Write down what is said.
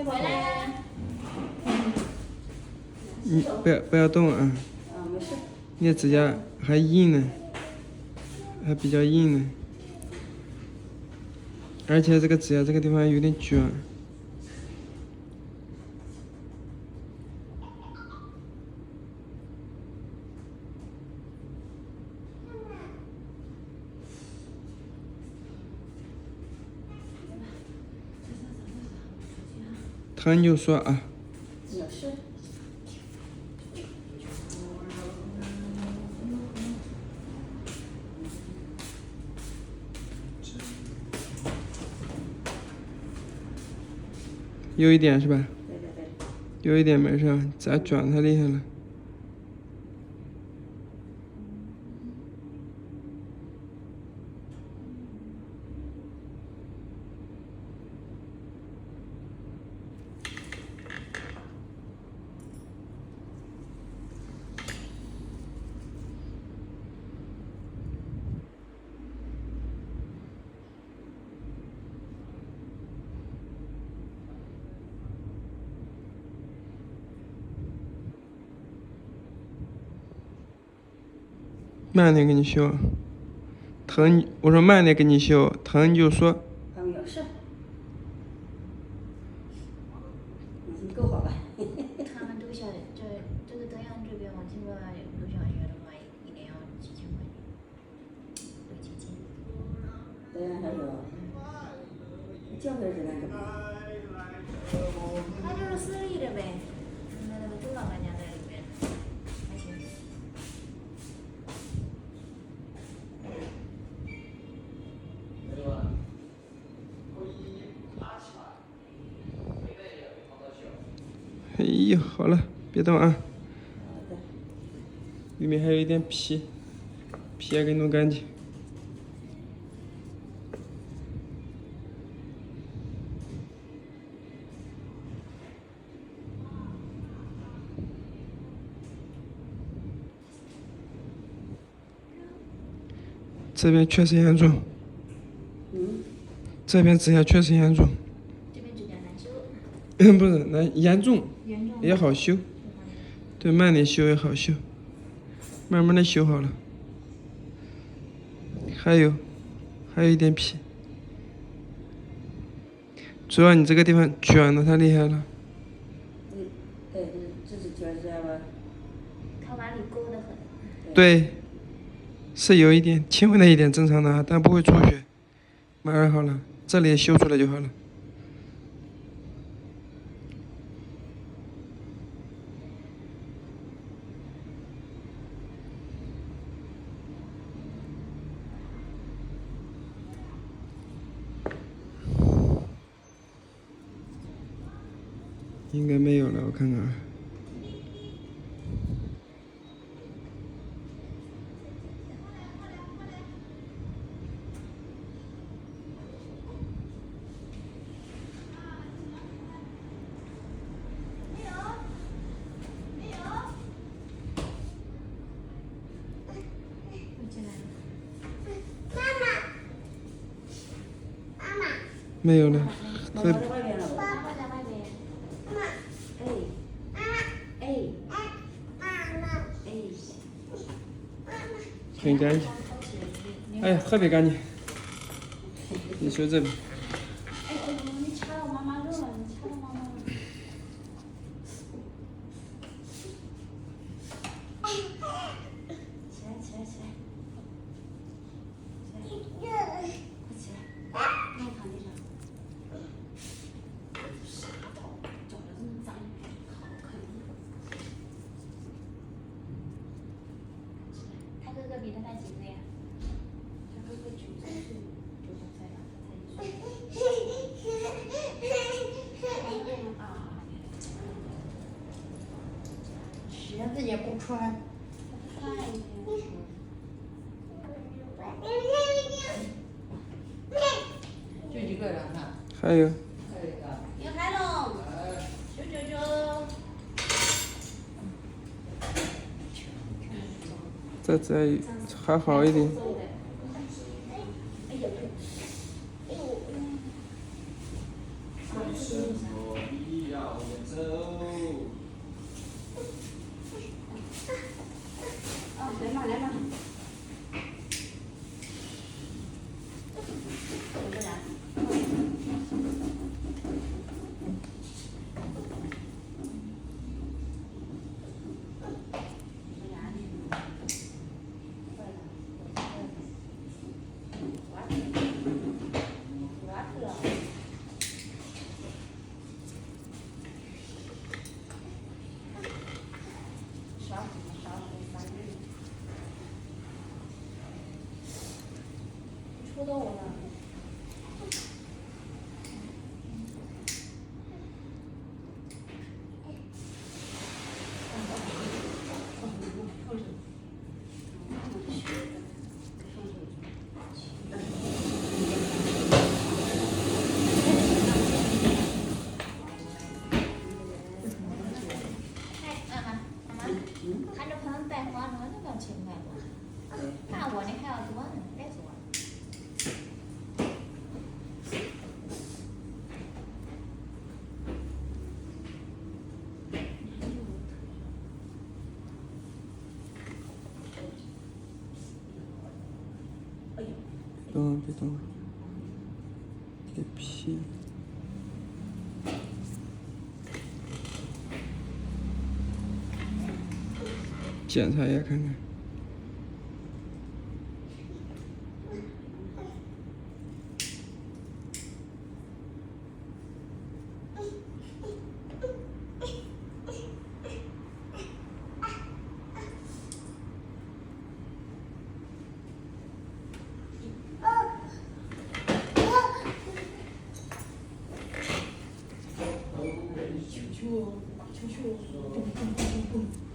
回来了。你不要动啊！没事。你的指甲还硬呢，还比较硬呢，而且这个指甲这个地方有点卷。疼就说啊。有事。有一点是吧？对对对。有一点没事，指甲卷太厉害了。慢点给你修，疼我说慢点给你修，疼你就说。有事。已经够好了。他们都晓得，这个德阳这边我听说读小学的话，一年要几千块钱，有几千。德阳还有，教会是干什么？他就是私立的呗，那个周老板家在里边，还行。哎呀，好了，别动啊。好的。里面还有一点皮，皮也给弄干净。这边确实严重。这边指甲确实严重。这边指甲难修。不是难严重，也好修。对，慢点修也好修，慢慢的修好了。还有一点皮，主要你这个地方卷的太厉害了。对，这是卷指甲吧？它往里勾得很。对，是有一点轻微的一点正常的，但不会出血，马上好了，这里修出来就好了。应该没有了，我看看啊。没有了。妈妈在外边了。爸爸在外面。很干净。哎呀，特别干净。你说这边。你掐到妈妈肉了，你掐到妈妈了。起来，起来，起来。快起来，让我躺地上。傻宝，脚得这么脏，好可怜。他哥哥比他大几岁呀？他哥哥9岁，9岁了，他才1岁。鞋子也不穿。快一点。就一个人呢。还有。有海龙，九九九。这还好一点。哎呀，哎呦， vài hoa nữa nó còn chừng ngày quá. Hai quả này hai quả quá nữa, bé rồi.别动了，这个皮。检查一下看看。球球，球球，咚咚咚咚咚。